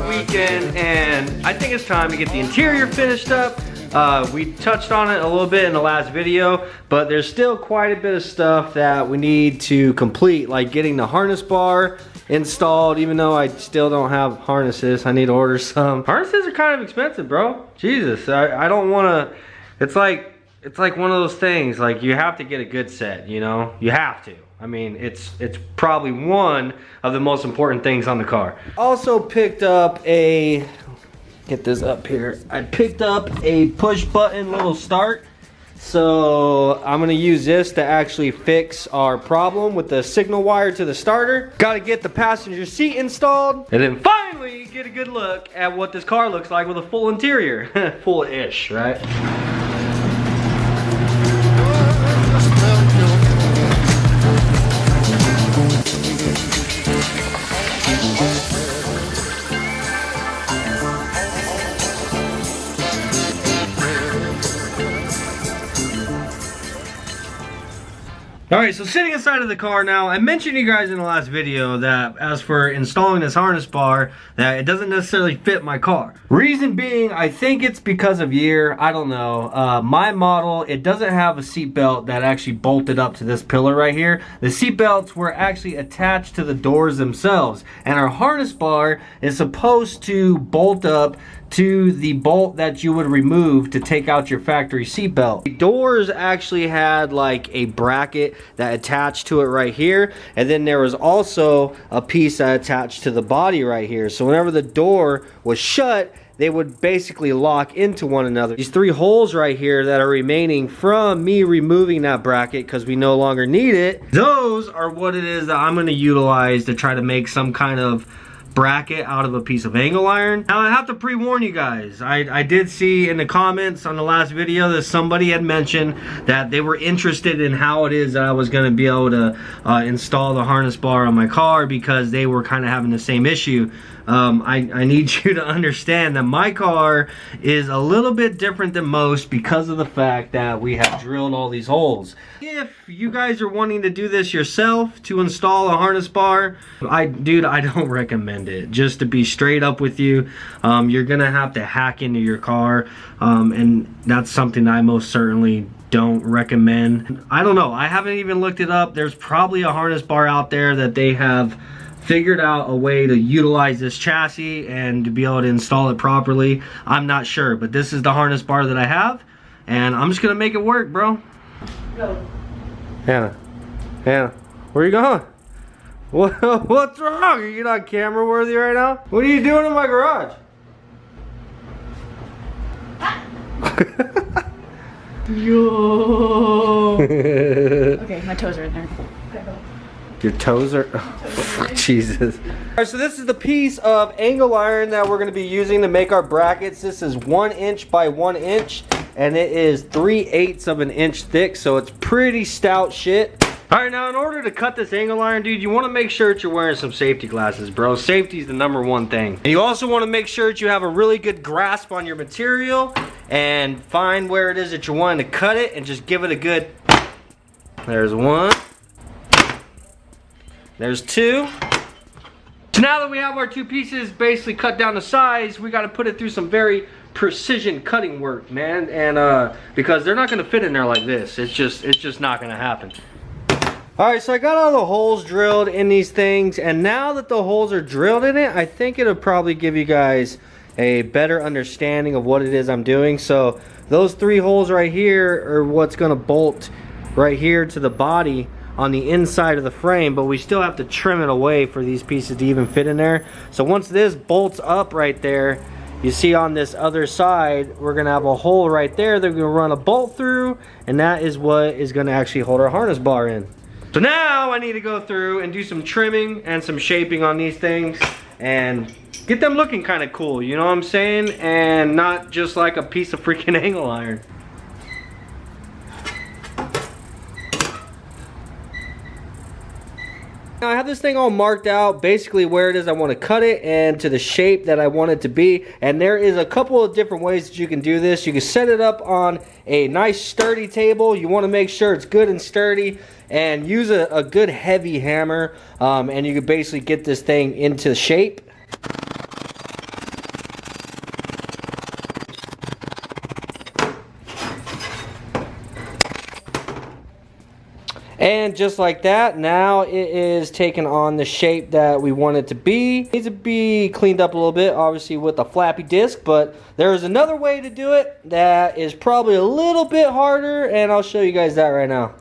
weekend, and I think it's time to get the interior finished up. We touched on it a little bit in the last video, but there's still quite a bit of stuff that we need to complete, like getting the harness bar installed. Even though I still don't have harnesses, I need to order some. Harnesses are kind of expensive, bro. Jesus, I don't want to. It's like one of those things, like you have to get a good set, you know? You have to. I mean, it's probably one of the most important things on the car. Also picked up a, get this up here. I picked up a push button little start. So I'm gonna use this to actually fix our problem with the signal wire to the starter. Gotta get the passenger seat installed, and then finally get a good look at what this car looks like with a full interior. Full-ish, right? Alright, so sitting inside of the car now, I mentioned to you guys in the last video that as for installing this harness bar, that it doesn't necessarily fit my car. Reason being, I think it's because of year, I don't know. My model, it doesn't have a seat belt that actually bolted up to this pillar right here. The seat belts were actually attached to the doors themselves, and our harness bar is supposed to bolt up to the bolt that you would remove to take out your factory seat belt. The doors actually had like a bracket that attached to it right here, and then there was also a piece that attached to the body right here. So whenever the door was shut, they would basically lock into one another. These three holes right here that are remaining from me removing that bracket because we no longer need it, those are what it is that I'm going to utilize to try to make some kind of bracket out of a piece of angle iron. Now I have to pre-warn you guys, I did see in the comments on the last video that somebody had mentioned that they were interested in how it is that I was going to be able to install the harness bar on my car, because they were kind of having the same issue. I need you to understand that my car is a little bit different than most because of the fact that we have drilled all these holes. If you guys are wanting to do this yourself to install a harness bar, dude, I don't recommend it. Just to be straight up with you, you're gonna have to hack into your car, and that's something that I most certainly don't recommend. I don't know, I haven't even looked it up. There's probably a harness bar out there that they have figured out a way to utilize this chassis and to be able to install it properly. I'm not sure, but this is the harness bar that I have, and I'm just gonna make it work, bro. Go. Hannah, where are you going? What's wrong? Are you not camera worthy right now? What are you doing in my garage? Yo. Okay, my toes are in there. Your toes are, oh, Jesus. All right, so this is the piece of angle iron that we're gonna be using to make our brackets. This is 1 inch by 1 inch, and it is 3/8 of an inch thick, so it's pretty stout shit. All right, now in order to cut this angle iron, dude, you wanna make sure that you're wearing some safety glasses, bro. Safety is the #1 thing. And you also wanna make sure that you have a really good grasp on your material and find where it is that you're wanting to cut it and just give it a good, there's one. There's two. So now that we have our two pieces basically cut down to size, we got to put it through some very precision cutting work, man. And because they're not going to fit in there like this. It's just not going to happen. All right, so I got all the holes drilled in these things, and now that the holes are drilled in it, I think it'll probably give you guys a better understanding of what it is I'm doing. So those 3 holes right here are what's going to bolt right here to the body on the inside of the frame, but we still have to trim it away for these pieces to even fit in there. So once this bolts up right there, you see on this other side, we're gonna have a hole right there that we're gonna run a bolt through, and that is what is gonna actually hold our harness bar in. So now I need to go through and do some trimming and some shaping on these things and get them looking kind of cool, you know what I'm saying? And not just like a piece of freaking angle iron. Now I have this thing all marked out, basically where it is I want to cut it and to the shape that I want it to be. And there is a couple of different ways that you can do this. You can set it up on a nice sturdy table. You want to make sure it's good and sturdy, and use a good heavy hammer, and you can basically get this thing into shape. And just like that, now it is taking on the shape that we want it to be. It needs to be cleaned up a little bit, obviously with a flappy disc, but there is another way to do it that is probably a little bit harder, and I'll show you guys that right now.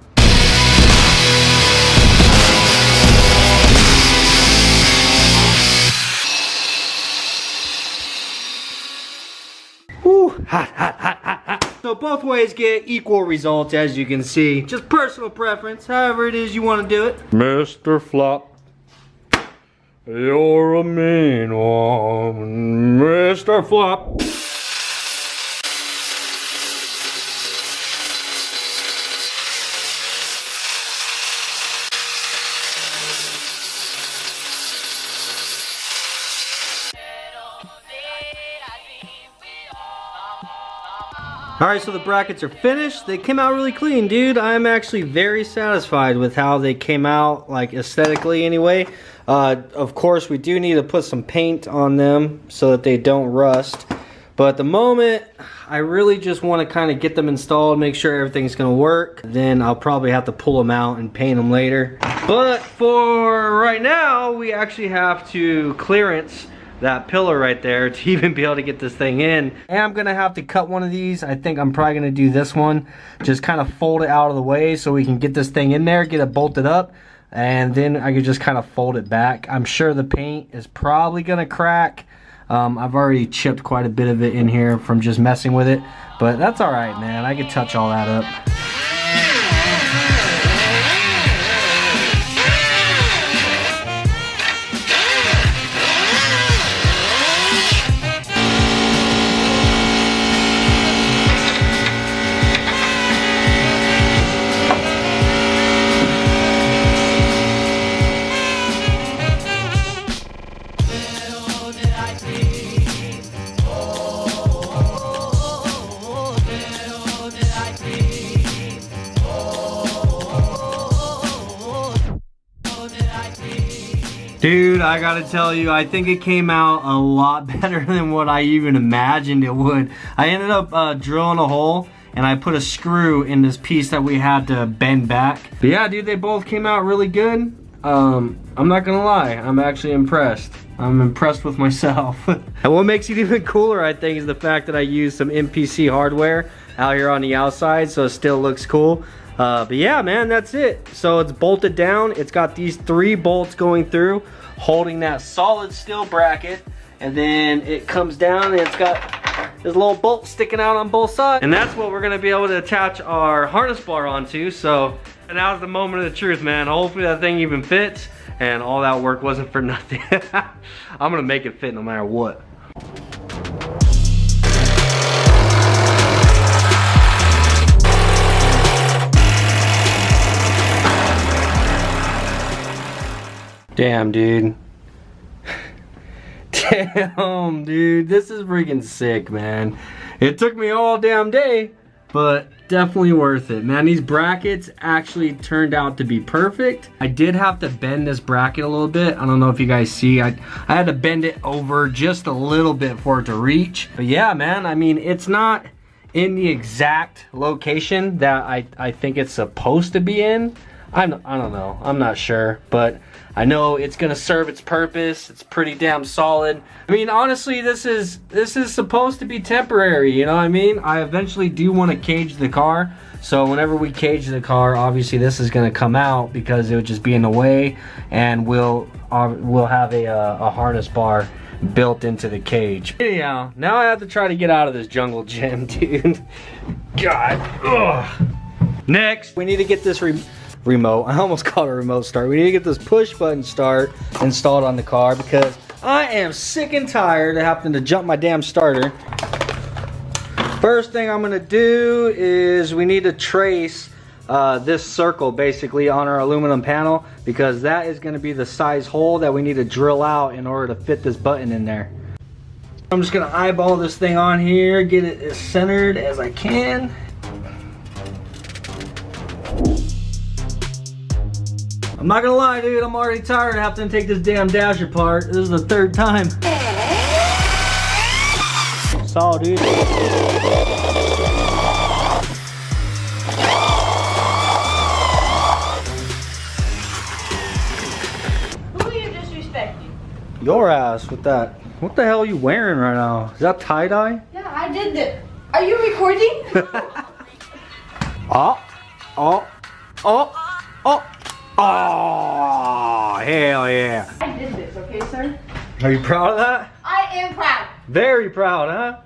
Woo, hot, hot, hot, hot, hot. So both ways get equal results, as you can see. Just personal preference, however it is you want to do it. Mr. Flop, you're a mean one, Mr. Flop. Alright, so the brackets are finished. They came out really clean, dude. I'm actually very satisfied with how they came out, like aesthetically anyway. Of course, we do need to put some paint on them so that they don't rust. But at the moment, I really just want to kind of get them installed, make sure everything's going to work. Then I'll probably have to pull them out and paint them later. But for right now, we actually have to clearance that pillar right there to even be able to get this thing in. And I'm gonna have to cut one of these. I think I'm probably gonna do this one. Just kind of fold it out of the way so we can get this thing in there, get it bolted up, and then I could just kind of fold it back. I'm sure the paint is probably gonna crack. I've already chipped quite a bit of it in here from just messing with it, but that's all right, man. I could touch all that up. Dude, I gotta tell you, I think it came out a lot better than what I even imagined it would. I ended up drilling a hole, and I put a screw in this piece that we had to bend back. But yeah, dude, they both came out really good. I'm not gonna lie, I'm actually impressed. I'm impressed with myself. And what makes it even cooler, I think, is the fact that I used some MPC hardware out here on the outside, so it still looks cool. But yeah, man, that's it. So it's bolted down. It's got these 3 bolts going through, holding that solid steel bracket. And then it comes down and it's got this little bolt sticking out on both sides. And that's what we're gonna be able to attach our harness bar onto. So now's the moment of the truth, man. Hopefully that thing even fits and all that work wasn't for nothing. I'm gonna make it fit no matter what. Damn, dude. Damn, dude. This is freaking sick, man. It took me all damn day, but definitely worth it, man. These brackets actually turned out to be perfect. I did have to bend this bracket a little bit. I don't know if you guys see. I had to bend it over just a little bit for it to reach. But yeah, man, I mean, it's not in the exact location that I think it's supposed to be in. I don't know. I'm not sure, but I know it's gonna serve its purpose. It's pretty damn solid. I mean, honestly, this is supposed to be temporary, you know what I mean? I eventually do want to cage the car. So whenever we cage the car, obviously this is gonna come out because it would just be in the way, and we'll have a harness bar built into the cage. Anyhow, now I have to try to get out of this jungle gym, dude. God. Ugh. Next, we need to get this remote. I almost called it a remote start. We need to get this push button start installed on the car because I am sick and tired of having to jump my damn starter. First thing I'm gonna do is we need to trace this circle basically on our aluminum panel because that is gonna be the size hole that we need to drill out in order to fit this button in there. I'm just gonna eyeball this thing on here, get it as centered as I can. I'm not gonna lie, dude, I'm already tired of having to take this damn dash apart. This is the 3rd time. Solid, dude. your ass with that. What the hell are you wearing right now? Is that tie-dye? Yeah, I did it. Are you recording? Oh, oh, oh, oh, oh, hell yeah. I did this, okay, sir? Are you proud of that? I am proud. Very proud, huh?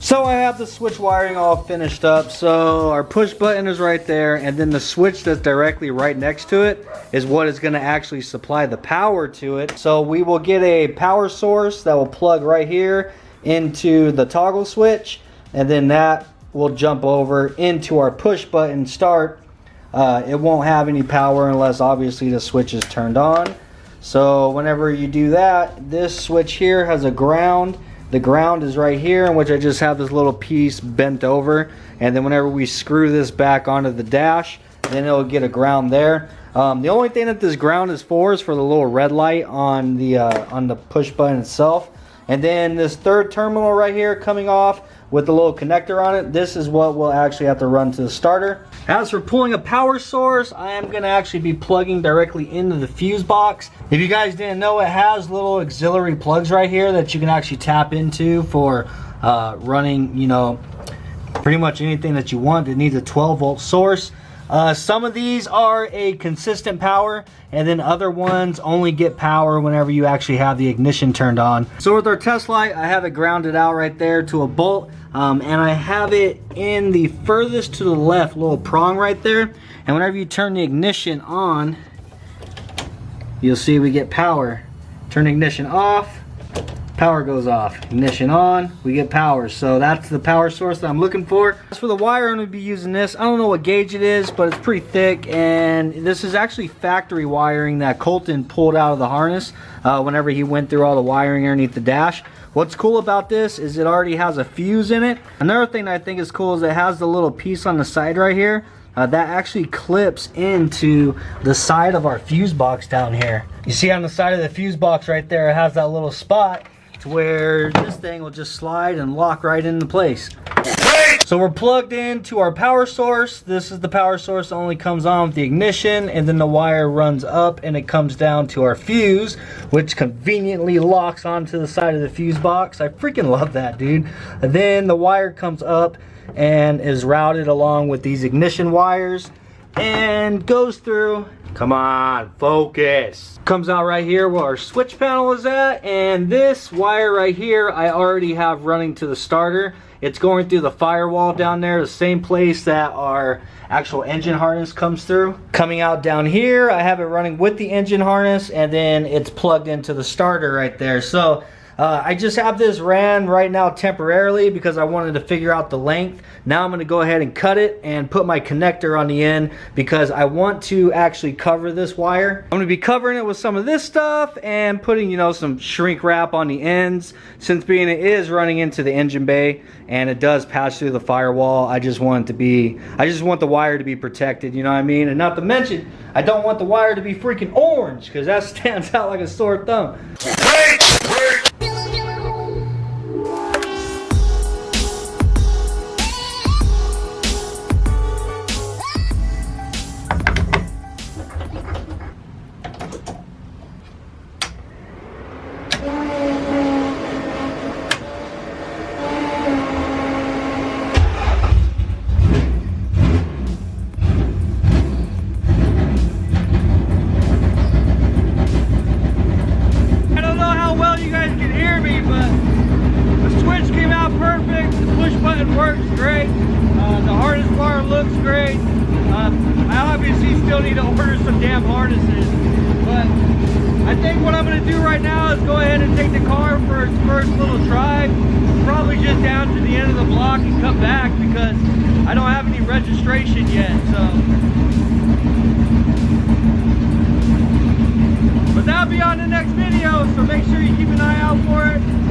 So I have the switch wiring all finished up. So our push button is right there, and then the switch that's directly right next to it is what is going to actually supply the power to it. So we will get a power source that will plug right here into the toggle switch, and then that will jump over into our push button start. It won't have any power unless obviously the switch is turned on. So whenever you do that, this switch here has a ground. The ground is right here, in which I just have this little piece bent over, and then whenever we screw this back onto the dash, then it'll get a ground there. The only thing that this ground is for the little red light on the push button itself. And then this third terminal right here coming off with the little connector on it, this is what we'll actually have to run to the starter. As for pulling a power source, I am going to actually be plugging directly into the fuse box. If you guys didn't know, it has little auxiliary plugs right here that you can actually tap into for running, you know, pretty much anything that you want. It needs a 12-volt source. Some of these are a consistent power, and then other ones only get power whenever you actually have the ignition turned on. So with our test light, I have it grounded out right there to a bolt, and I have it in the furthest to the left little prong right there. And whenever you turn the ignition on, you'll see we get power. Turn the ignition off, power goes off. Ignition on, we get power. So that's the power source that I'm looking for. As for the wire, I'm going to be using this. I don't know what gauge it is, but it's pretty thick, and this is actually factory wiring that Colton pulled out of the harness whenever he went through all the wiring underneath the dash. What's cool about this is it already has a fuse in it. Another thing that I think is cool is it has the little piece on the side right here that actually clips into the side of our fuse box down here. You see on the side of the fuse box right there, it has that little spot to where this thing will just slide and lock right into place. So we're plugged into our power source. This is the power source that only comes on with the ignition, and then the wire runs up and it comes down to our fuse, which conveniently locks onto the side of the fuse box. I freaking love that, dude. And then the wire comes up and is routed along with these ignition wires and goes through. Come on, focus. Comes out right here where our switch panel is at, and this wire right here I already have running to the starter. It's going through the firewall down there, the same place that our actual engine harness comes through. Coming out down here, I have it running with the engine harness, and then it's plugged into the starter right there. So I just have this ran right now temporarily because I wanted to figure out the length. Now I'm going to go ahead and cut it and put my connector on the end because I want to actually cover this wire. I'm going to be covering it with some of this stuff and putting, you know, some shrink wrap on the ends, since being it is running into the engine bay and it does pass through the firewall. I just want the wire to be protected, you know what I mean? And not to mention, I don't want the wire to be freaking orange because that stands out like a sore thumb. Works great. The harness bar looks great. I obviously still need to order some damn harnesses, but I think what I'm going to do right now is go ahead and take the car for its first little drive, probably just down to the end of the block and come back because I don't have any registration yet. But that'll be on the next video, so make sure you keep an eye out for it.